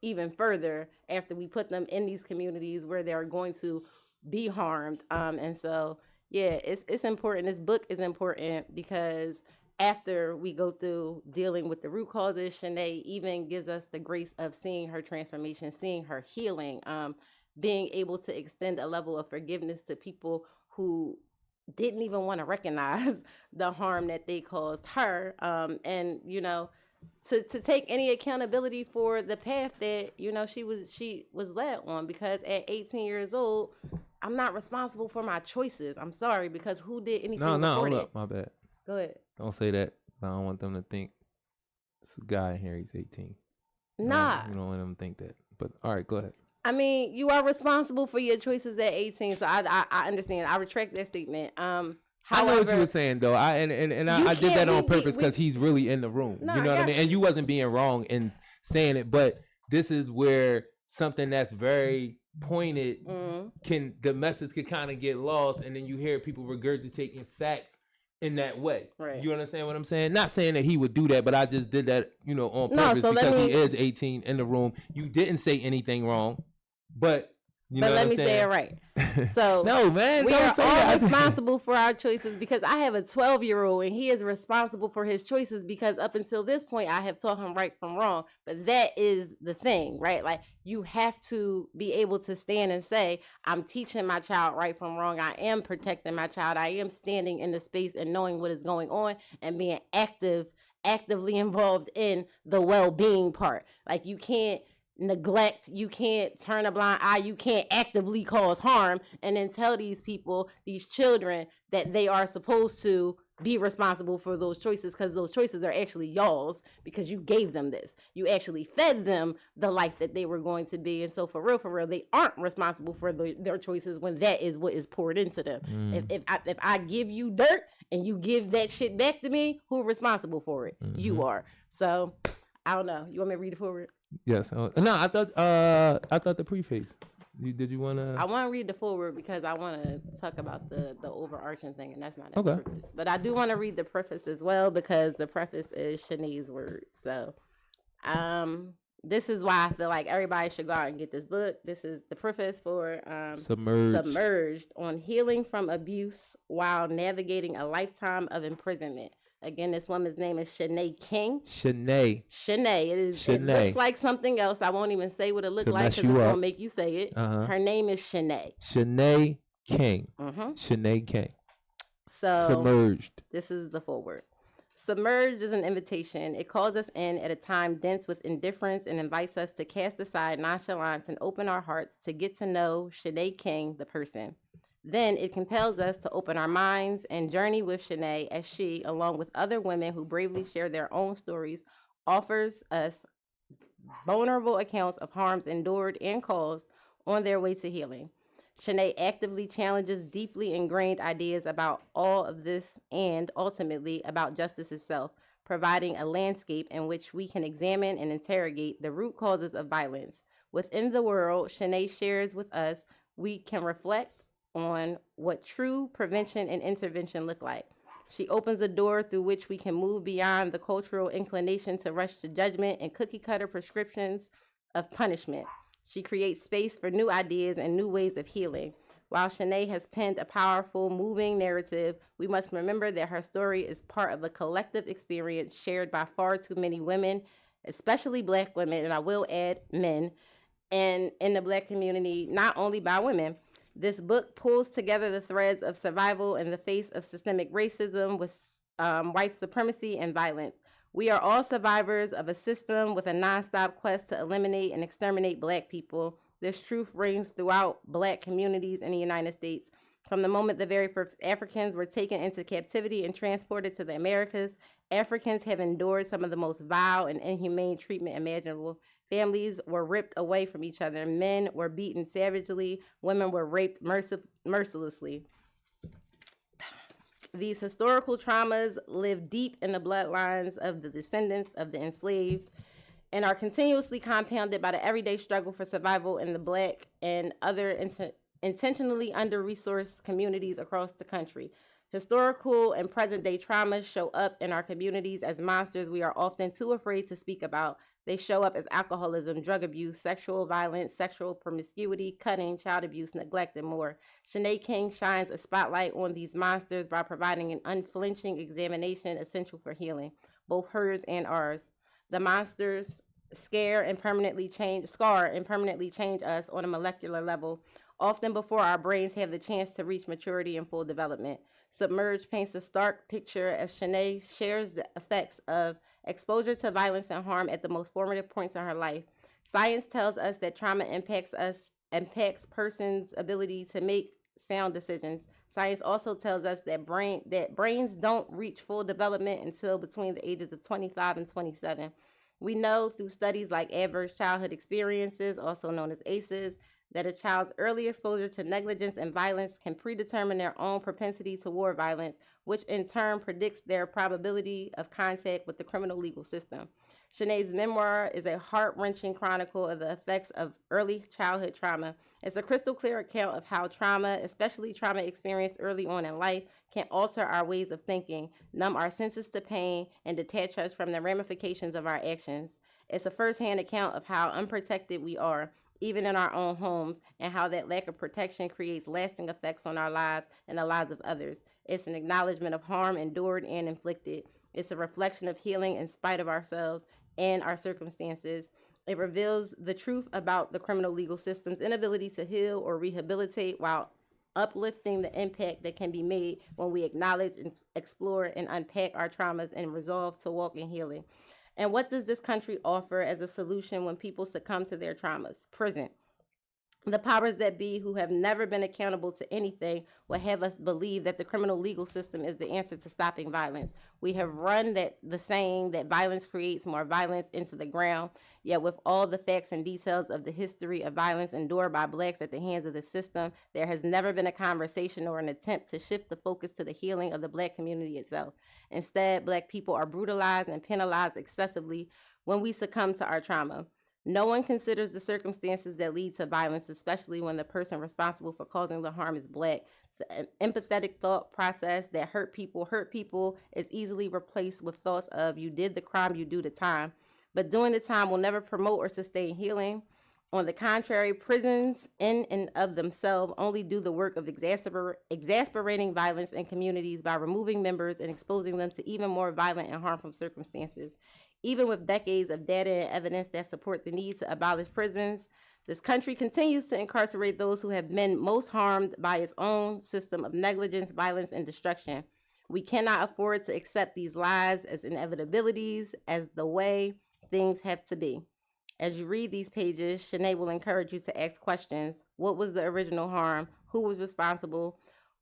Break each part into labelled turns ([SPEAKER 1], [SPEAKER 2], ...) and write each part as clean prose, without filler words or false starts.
[SPEAKER 1] even further after we put them in these communities where they're going to be harmed. And so, yeah, it's important. This book is important because after we go through dealing with the root causes, Shanae even gives us the grace of seeing her transformation, seeing her healing, being able to extend a level of forgiveness to people who didn't even want to recognize the harm that they caused her. And to take any accountability for the path that she was led on, because at 18 years old, I'm not responsible for my choices. I'm sorry, because who did anything
[SPEAKER 2] No,
[SPEAKER 1] before
[SPEAKER 2] hold
[SPEAKER 1] that?
[SPEAKER 2] up, my bad.
[SPEAKER 1] Go ahead.
[SPEAKER 2] Don't say that. I don't want them to think it's a guy in here. He's 18.
[SPEAKER 1] Nah.
[SPEAKER 2] You don't want them to think that. But all right, go ahead.
[SPEAKER 1] I mean, you are responsible for your choices at 18, so I understand. I retract that statement.
[SPEAKER 2] I
[SPEAKER 1] However,
[SPEAKER 2] know what you were saying though. I did that on purpose because he's really in the room.
[SPEAKER 1] No,
[SPEAKER 2] you know what I mean? And you wasn't being wrong in saying it, but this is where something that's very pointed the message could kind of get lost, and then you hear people regurgitating facts in that way.
[SPEAKER 1] Right.
[SPEAKER 2] You understand what I'm saying? Not saying that he would do that, but I just did that, on purpose because he is 18 in the room. You didn't say anything wrong, but
[SPEAKER 1] let me say it right. So
[SPEAKER 2] no, man,
[SPEAKER 1] we are all responsible for our choices, because I have a 12-year-old and he is responsible for his choices, because up until this point I have taught him right from wrong. But that is the thing, right? Like, you have to be able to stand and say, I'm teaching my child right from wrong. I am protecting my child. I am standing in the space and knowing what is going on and being actively involved in the well-being part. Like, you can't neglect, you can't turn a blind eye, you can't actively cause harm and then tell these people, these children, that they are supposed to be responsible for those choices, because those choices are actually y'all's, because you gave them this. You actually fed them the life that they were going to be. And so for real, they aren't responsible for their choices when that is what is poured into them. If I give you dirt and you give that shit back to me, who's responsible for it? You are. So I don't know. You want me to read it forward?
[SPEAKER 2] Yes. No, I thought the preface. Did you want to?
[SPEAKER 1] I want to read the forward because I want to talk about the overarching thing, and that's not the preface. But I do want to read the preface as well, because the preface is Shanae's words. So, this is why I feel like everybody should go out and get this book. This is the preface for Submerged, on healing from abuse while navigating a lifetime of imprisonment. Again, this woman's name is Shanae King. Shanae. It looks like something else. I won't even say what it looks like because it's going to make you say it. Her name is Shanae.
[SPEAKER 2] Shanae King. Shanae King.
[SPEAKER 1] So,
[SPEAKER 2] Submerged.
[SPEAKER 1] This is the foreword. Submerged is an invitation. It calls us in at a time dense with indifference and invites us to cast aside nonchalance and open our hearts to get to know Shanae King, the person. Then it compels us to open our minds and journey with Shanae as she, along with other women who bravely share their own stories, offers us vulnerable accounts of harms endured and caused on their way to healing. Shanae actively challenges deeply ingrained ideas about all of this and, ultimately, about justice itself, providing a landscape in which we can examine and interrogate the root causes of violence. Within the world Shanae shares with us, we can reflect on what true prevention and intervention look like. She opens a door through which we can move beyond the cultural inclination to rush to judgment and cookie-cutter prescriptions of punishment. She creates space for new ideas and new ways of healing. While Shanae has penned a powerful, moving narrative, we must remember that her story is part of a collective experience shared by far too many women, especially Black women, and I will add men, and in the Black community, not only by women. This book pulls together the threads of survival in the face of systemic racism, with white supremacy and violence. We are all survivors of a system with a nonstop quest to eliminate and exterminate Black people. This truth rings throughout Black communities in the United States. From the moment the very first Africans were taken into captivity and transported to the Americas, Africans have endured some of the most vile and inhumane treatment imaginable. Families were ripped away from each other. Men were beaten savagely. Women were raped mercilessly. These historical traumas live deep in the bloodlines of the descendants of the enslaved and are continuously compounded by the everyday struggle for survival in the Black and other intentionally under-resourced communities across the country. Historical and present-day traumas show up in our communities as monsters we are often too afraid to speak about. They show up as alcoholism, drug abuse, sexual violence, sexual promiscuity, cutting, child abuse, neglect, and more. Shanae King shines a spotlight on these monsters by providing an unflinching examination essential for healing, both hers and ours. The monsters scar and permanently change us on a molecular level, often before our brains have the chance to reach maturity and full development. Submerged paints a stark picture as Shanae shares the effects of exposure to violence and harm at the most formative points in her life. Science tells us that trauma impacts person's ability to make sound decisions. Science also tells us that brains don't reach full development until between the ages of 25 and 27. We know through studies like adverse childhood experiences, also known as ACEs, that a child's early exposure to negligence and violence can predetermine their own propensity toward violence, which in turn predicts their probability of contact with the criminal legal system. Shanae's memoir is a heart-wrenching chronicle of the effects of early childhood trauma. It's a crystal clear account of how trauma, especially trauma experienced early on in life, can alter our ways of thinking, numb our senses to pain, and detach us from the ramifications of our actions. It's a first-hand account of how unprotected we are, even in our own homes, and how that lack of protection creates lasting effects on our lives and the lives of others. It's an acknowledgement of harm endured and inflicted. It's a reflection of healing in spite of ourselves and our circumstances. It reveals the truth about the criminal legal system's inability to heal or rehabilitate, while uplifting the impact that can be made when we acknowledge and explore and unpack our traumas and resolve to walk in healing. And what does this country offer as a solution when people succumb to their traumas? Prison. The powers that be, who have never been accountable to anything, will have us believe that the criminal legal system is the answer to stopping violence. We have run the saying that violence creates more violence into the ground, yet with all the facts and details of the history of violence endured by blacks at the hands of the system, there has never been a conversation or an attempt to shift the focus to the healing of the black community itself. Instead, black people are brutalized and penalized excessively when we succumb to our trauma. No one considers the circumstances that lead to violence, especially when the person responsible for causing the harm is black. An empathetic thought process that hurt people is easily replaced with thoughts of you did the crime, you do the time. But doing the time will never promote or sustain healing. On the contrary, prisons in and of themselves only do the work of exasperating violence in communities by removing members and exposing them to even more violent and harmful circumstances. Even with decades of data and evidence that support the need to abolish prisons, this country continues to incarcerate those who have been most harmed by its own system of negligence, violence, and destruction. We cannot afford to accept these lies as inevitabilities, as the way things have to be. As you read these pages, Shanae will encourage you to ask questions. What was the original harm? Who was responsible?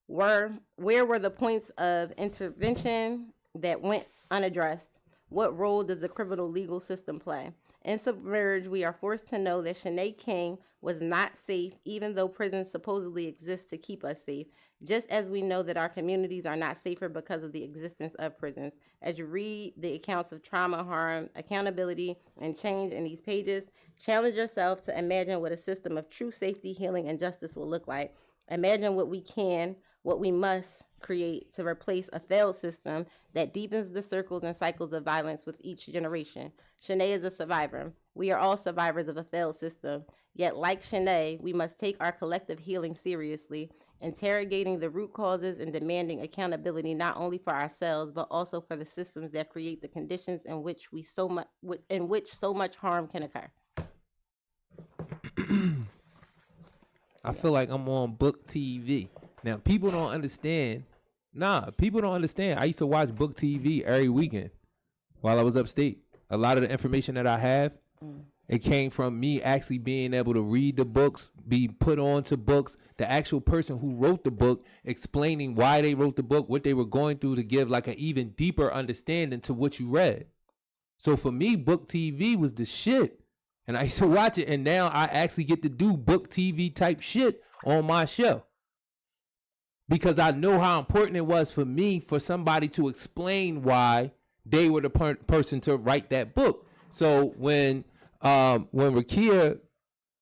[SPEAKER 1] Where were the points of intervention that went unaddressed? What role does the criminal legal system play? In Submerge, we are forced to know that Shanae King was not safe, even though prisons supposedly exist to keep us safe, just as we know that our communities are not safer because of the existence of prisons. As you read the accounts of trauma, harm, accountability, and change in these pages, challenge yourself to imagine what a system of true safety, healing, and justice will look like. Imagine what we must create to replace a failed system that deepens the circles and cycles of violence with each generation. Shanae is a survivor. We are all survivors of a failed system. Yet, like Shanae, we must take our collective healing seriously, interrogating the root causes and demanding accountability not only for ourselves, but also for the systems that create the conditions in which so much harm can occur.
[SPEAKER 2] I feel like I'm on book TV. Now, people don't understand. I used to watch book TV every weekend while I was upstate. A lot of the information that I have, it came from me actually being able to read the books, be put on to books, the actual person who wrote the book, explaining why they wrote the book, what they were going through to give like an even deeper understanding to what you read. So for me, book TV was the shit. And I used to watch it, and now I actually get to do book TV type shit on my show. Because I know how important it was for me for somebody to explain why they were the person to write that book. So when Rakia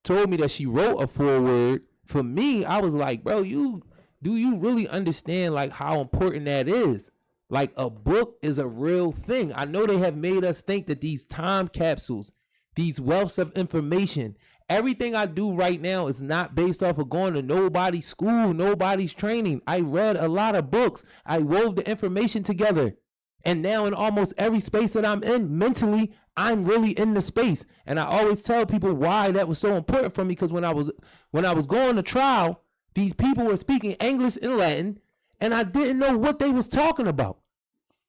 [SPEAKER 2] told me that she wrote a foreword, for me, I was like, bro, do you really understand like how important that is? Like a book is a real thing. I know they have made us think that these time capsules these wealths of information. Everything I do right now is not based off of going to nobody's school, nobody's training. I read a lot of books. I wove the information together. And now in almost every space that I'm in, mentally, I'm really in the space. And I always tell people why that was so important for me, because when I was going to trial, these people were speaking English and Latin, and I didn't know what they was talking about.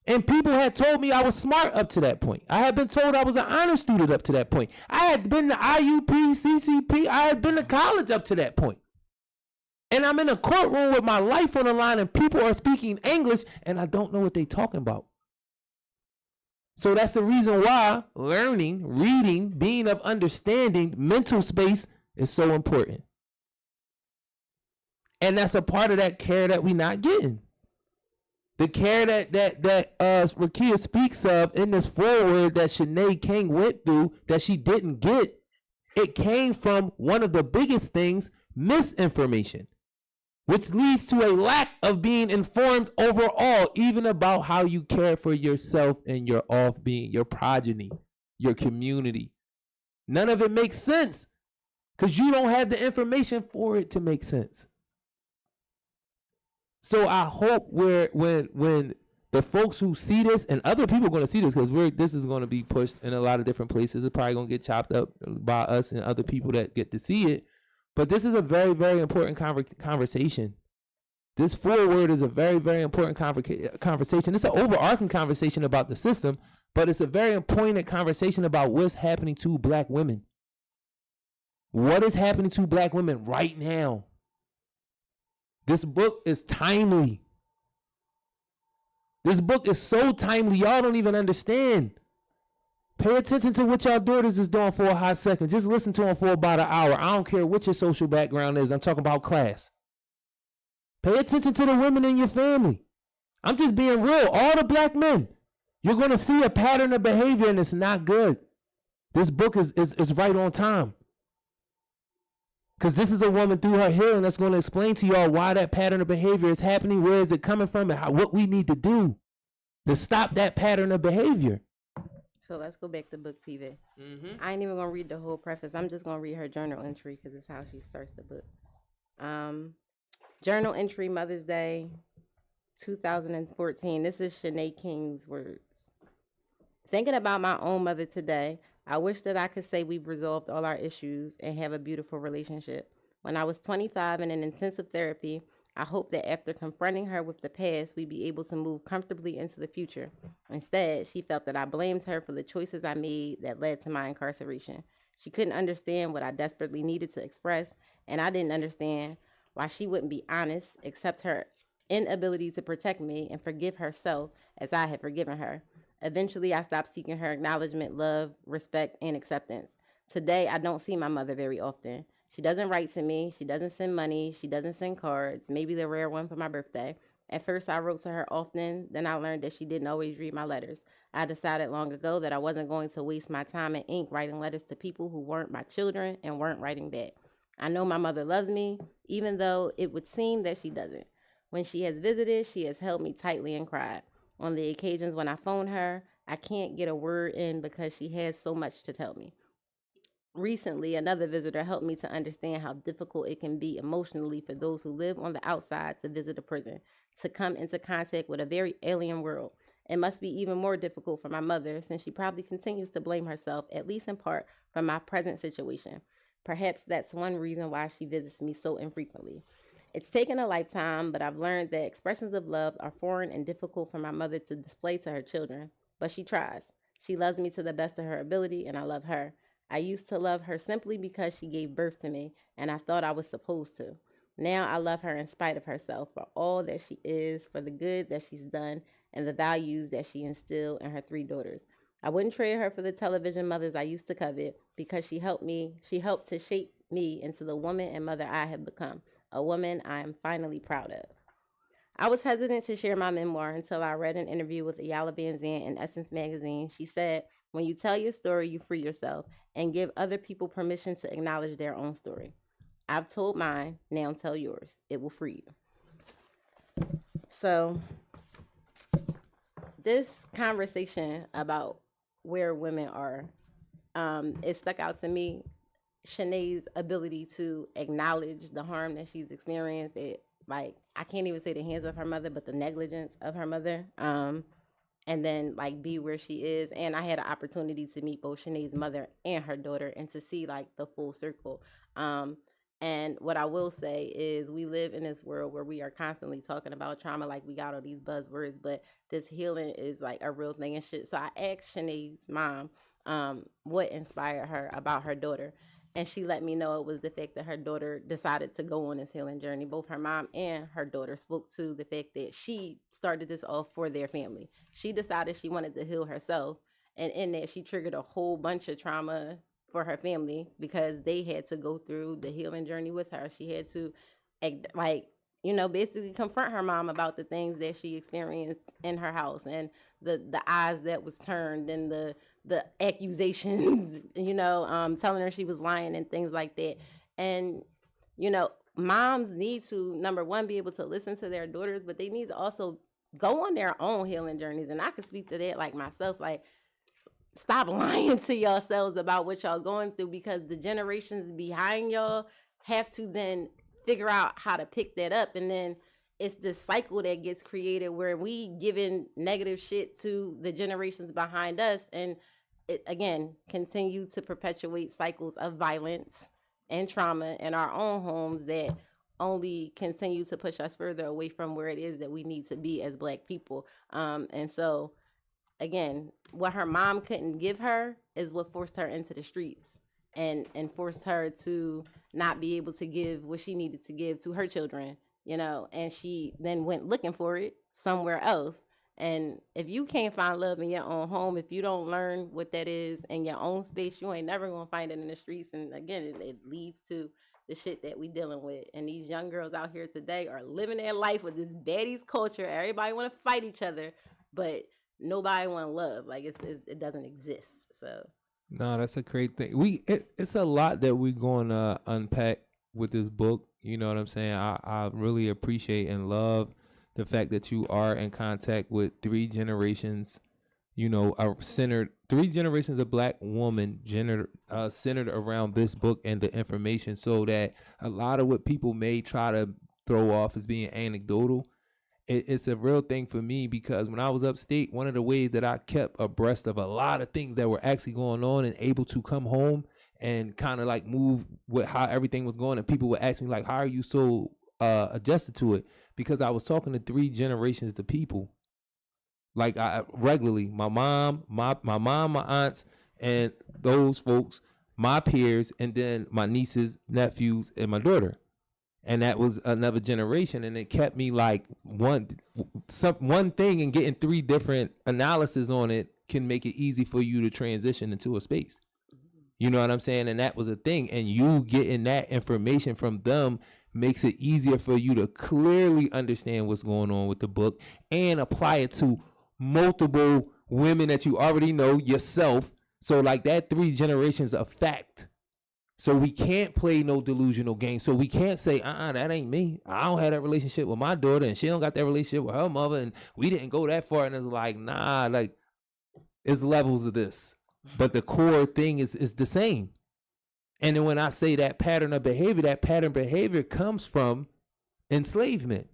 [SPEAKER 2] And people had told me I was smart up to that point. I had been told I was an honor student up to that point. I had been to IUP, CCP. I had been to college up to that point. And I'm in a courtroom with my life on the line, and people are speaking English, and I don't know what they're talking about. So that's the reason why learning, reading, being of understanding, mental space is so important. And that's a part of that care that we not getting. The care that Rakia speaks of in this foreword that Shanae King went through that she didn't get, it came from one of the biggest things, misinformation, which leads to a lack of being informed overall, even about how you care for yourself and your off-being, your progeny, your community. None of it makes sense because you don't have the information for it to make sense. So I hope when the folks who see this, and other people are going to see this, because this is going to be pushed in a lot of different places. It's probably going to get chopped up by us and other people that get to see it. But this is a very, very important conversation. This forward is a very, very important conversation. It's an overarching conversation about the system, but it's a very important conversation about what's happening to black women. What is happening to black women right now? This book is timely. This book is so timely, y'all don't even understand. Pay attention to what y'all daughters is doing for a hot second. Just listen to them for about an hour. I don't care what your social background is. I'm talking about class. Pay attention to the women in your family. I'm just being real. All the black men, you're going to see a pattern of behavior, and it's not good. This book is right on time. Because this is a woman through her healing that's going to explain to y'all why that pattern of behavior is happening, where is it coming from, and what we need to do to stop that pattern of behavior.
[SPEAKER 1] So let's go back to book TV. I ain't even going to read the whole preface. I'm just going to read her journal entry because it's how she starts the book. Journal entry, Mother's Day, 2014. This is Shanae King's words. Thinking about my own mother today, I wish that I could say we've resolved all our issues and have a beautiful relationship. When I was 25 and in intensive therapy, I hoped that after confronting her with the past, we'd be able to move comfortably into the future. Instead, she felt that I blamed her for the choices I made that led to my incarceration. She couldn't understand what I desperately needed to express, and I didn't understand why she wouldn't be honest, accept her inability to protect me, and forgive herself as I had forgiven her. Eventually, I stopped seeking her acknowledgement, love, respect, and acceptance. Today, I don't see my mother very often. She doesn't write to me. She doesn't send money. She doesn't send cards, maybe the rare one for my birthday. At first, I wrote to her often. Then I learned that she didn't always read my letters. I decided long ago that I wasn't going to waste my time and ink writing letters to people who weren't my children and weren't writing back. I know my mother loves me, even though it would seem that she doesn't. When she has visited, she has held me tightly and cried. On the occasions when I phone her, I can't get a word in because she has so much to tell me. Recently, another visitor helped me to understand how difficult it can be emotionally for those who live on the outside to visit a prison, to come into contact with a very alien world. It must be even more difficult for my mother, since she probably continues to blame herself, at least in part, for my present situation. Perhaps that's one reason why she visits me so infrequently. It's taken a lifetime, but I've learned that expressions of love are foreign and difficult for my mother to display to her children. But she tries. She loves me to the best of her ability, and I love her. I used to love her simply because she gave birth to me, and I thought I was supposed to. Now I love her in spite of herself, for all that she is, for the good that she's done, and the values that she instilled in her 3 daughters. I wouldn't trade her for the television mothers I used to covet, because she helped to shape me into the woman and mother I have become, a woman I am finally proud of. I was hesitant to share my memoir until I read an interview with Ayala Van Zandt in Essence magazine. She said, when you tell your story, you free yourself and give other people permission to acknowledge their own story. I've told mine, now tell yours. It will free you. So this conversation about where women are it stuck out to me. Shanae's ability to acknowledge the harm that she's experienced. It like I can't even say the hands of her mother, but the negligence of her mother. And then like be where she is. And I had an opportunity to meet both Shanae's mother and her daughter and to see like the full circle. And what I will say is we live in this world where we are constantly talking about trauma, like we got all these buzzwords, but this healing is like a real thing and shit. So I asked Shanae's mom what inspired her about her daughter. And she let me know it was the fact that her daughter decided to go on this healing journey. Both her mom and her daughter spoke to the fact that she started this off for their family. She decided she wanted to heal herself. And in that, she triggered a whole bunch of trauma for her family because they had to go through the healing journey with her. She had to, like, basically confront her mom about the things that she experienced in her house and the eyes that was turned and the accusations, telling her she was lying and things like that. And, moms need to, number one, be able to listen to their daughters, but they need to also go on their own healing journeys. And I can speak to that like myself, like, stop lying to yourselves about what y'all going through because the generations behind y'all have to then figure out how to pick that up. And then it's this cycle that gets created where we giving negative shit to the generations behind us. And it, again, continues to perpetuate cycles of violence and trauma in our own homes that only continue to push us further away from where it is that we need to be as Black people. And so, again, what her mom couldn't give her is what forced her into the streets and forced her to not be able to give what she needed to give to her children, and she then went looking for it somewhere else. And if you can't find love in your own home, if you don't learn what that is in your own space, you ain't never gonna find it in the streets. And again, it leads to the shit that we dealing with. And these young girls out here today are living their life with this baddies culture. Everybody want to fight each other, but nobody want love. Like it doesn't exist. So
[SPEAKER 2] no, that's a great thing. It's a lot that we're going to unpack with this book. You know what I'm saying? I really appreciate and love the fact that you are in contact with three generations, three generations of Black women centered around this book and the information, so that a lot of what people may try to throw off as being anecdotal, it's a real thing for me, because when I was upstate, one of the ways that I kept abreast of a lot of things that were actually going on and able to come home and kind of like move with how everything was going, and people would ask me like, how are you so adjusted to it? Because I was talking to three generations of people, like I regularly, my mom, my aunts, and those folks, my peers, and then my nieces, nephews, and my daughter. And that was another generation, and it kept me like one thing, and getting three different analysis on it can make it easy for you to transition into a space. You know what I'm saying? And that was a thing. And you getting that information from them makes it easier for you to clearly understand what's going on with the book and apply it to multiple women that you already know yourself. So like that three generations of fact. So we can't play no delusional game. So we can't say, that ain't me. I don't have that relationship with my daughter, and she don't got that relationship with her mother, and we didn't go that far. And it's like, nah, like it's levels of this. But the core thing is the same. And then when I say that pattern of behavior comes from enslavement.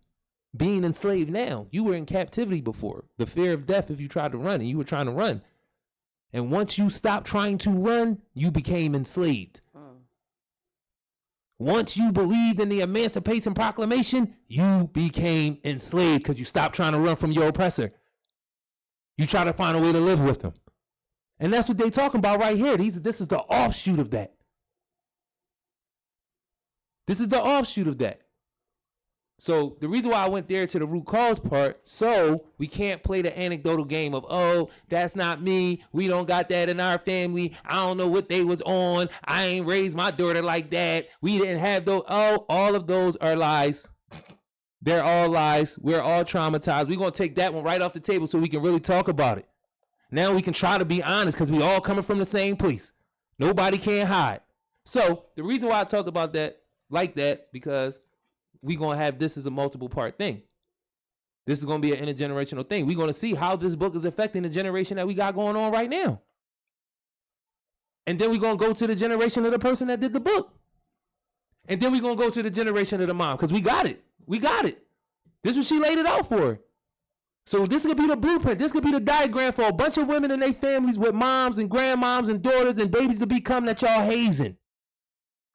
[SPEAKER 2] Being enslaved now. You were in captivity before. The fear of death if you tried to run, and you were trying to run. And once you stopped trying to run, you became enslaved. Once you believed in the Emancipation Proclamation, you became enslaved because you stopped trying to run from your oppressor. You try to find a way to live with them. And that's what they're talking about right here. This is the offshoot of that. This is the offshoot of that. So the reason why I went there to the root cause part, so we can't play the anecdotal game of, oh, that's not me. We don't got that in our family. I don't know what they was on. I ain't raised my daughter like that. We didn't have those. Oh, all of those are lies. They're all lies. We're all traumatized. We're going to take that one right off the table so we can really talk about it. Now we can try to be honest because we all coming from the same place. Nobody can hide. So the reason why I talk about that like that, because we're going to have this as a multiple part thing. This is going to be an intergenerational thing. We're going to see how this book is affecting the generation that we got going on right now. And then we're going to go to the generation of the person that did the book. And then we're going to go to the generation of the mom because we got it. We got it. This is what she laid it out for. So this could be the blueprint. This could be the diagram for a bunch of women and their families with moms and grandmoms and daughters and babies to become that y'all hazing.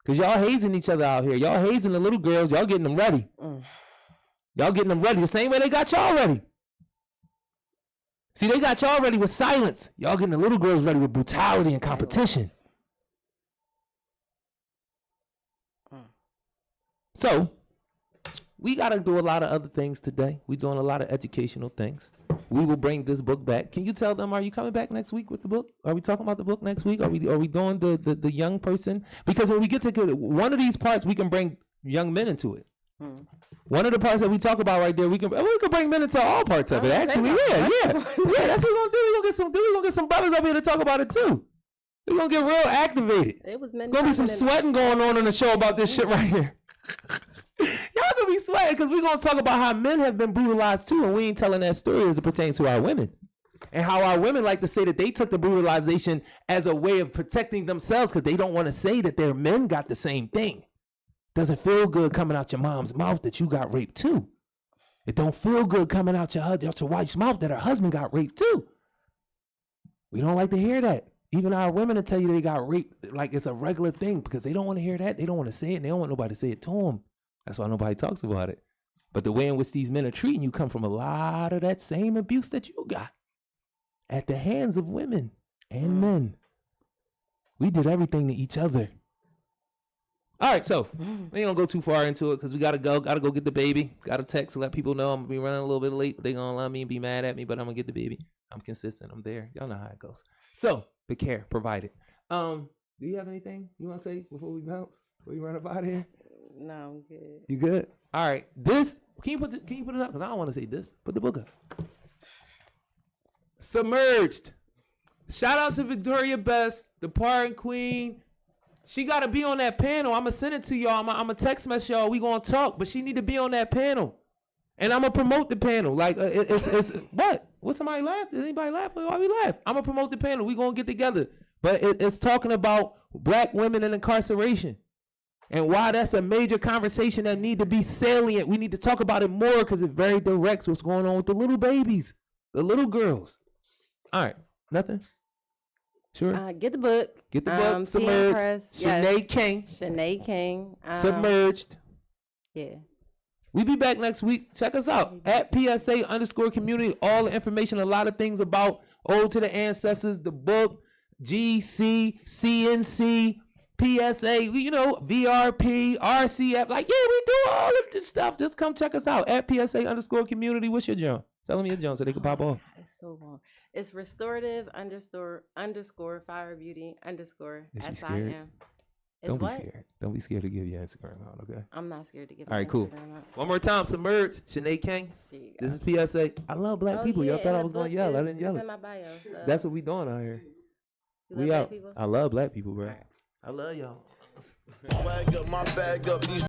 [SPEAKER 2] Because y'all hazing each other out here. Y'all hazing the little girls. Y'all getting them ready. Y'all getting them ready the same way they got y'all ready. See, they got y'all ready with silence. Y'all getting the little girls ready with brutality and competition. So, we got to do a lot of other things today. We're doing a lot of educational things. We will bring this book back. Can you tell them, are you coming back next week with the book? Are we talking about the book next week? Are we doing the young person? Because when we get to one of these parts, we can bring young men into it. One of the parts that we talk about right there, we can bring men into all parts of it. Actually, yeah. That's what we're gonna do. We're gonna get some brothers up here to talk about it too. We're gonna get real activated.
[SPEAKER 1] It was men.
[SPEAKER 2] Gonna be some sweating going on in the show about this shit right here. Y'all gonna be sweating because we're gonna talk about how men have been brutalized too, and we ain't telling that story as it pertains to our women. And how our women like to say that they took the brutalization as a way of protecting themselves because they don't want to say that their men got the same thing. Doesn't feel good coming out your mom's mouth that you got raped too. It don't feel good coming out your wife's mouth that her husband got raped too. We don't like to hear that. Even our women will tell you they got raped like it's a regular thing because they don't want to hear that. They don't want to say it and they don't want nobody to say it to them. That's why nobody talks about it. But the way in which these men are treating you come from a lot of that same abuse that you got at the hands of women and men. We did everything to each other. All right, so we ain't gonna go too far into it because we gotta go get the baby. Gotta text to let people know I'm gonna be running a little bit late, but they gonna love me and be mad at me, but I'm gonna get the baby. I'm consistent, I'm there. Y'all know how it goes. So the care provided. Do you have anything you wanna say before we bounce? Before we run up out of here?
[SPEAKER 1] No, I'm good. You
[SPEAKER 2] good? All right. This can you put it up? Because I don't want to say this. Put the book up. Submerged. Shout out to Victoria Best, the Parting Queen. She got to be on that panel. I'm going to send it to y'all. I'm going to text message y'all. We going to talk, but she need to be on that panel. And I'm going to promote the panel. Like, it's what? What somebody laugh? Did anybody laugh? Why we laugh? I'm going to promote the panel. We going to get together. But it's talking about black women in incarceration and why that's a major conversation that need to be salient. We need to talk about it more because it very directs what's going on with the little babies, the little girls. All right. Nothing? Sure.
[SPEAKER 1] Get the book.
[SPEAKER 2] Get the book. Submerged. Shanae King.
[SPEAKER 1] Shanae King.
[SPEAKER 2] Submerged.
[SPEAKER 1] Yeah.
[SPEAKER 2] We be back next week. Check us out at PSA_community. All the information, a lot of things about Ode to the Ancestors, the book, GC, CNC, PSA, you know, VRP, RCF. Like, yeah, we do all of this stuff. Just come check us out at PSA_community. What's your John? Tell me your John so they can pop off.
[SPEAKER 1] It's so long. It's restorative underscore fire beauty underscore SIM.
[SPEAKER 2] Don't be scared. Don't be scared to give your Instagram out, okay?
[SPEAKER 1] I'm not scared to give
[SPEAKER 2] my Instagram out. One more time, Submerged, Shanae King. This is PSA. I love black people. Y'all thought I was going to yell. I didn't yell it.
[SPEAKER 1] In my bio, so.
[SPEAKER 2] That's what we doing out here.
[SPEAKER 1] We out. People?
[SPEAKER 2] I love black people, bro. Right. I love y'all.
[SPEAKER 3] Swag up, my bag up, these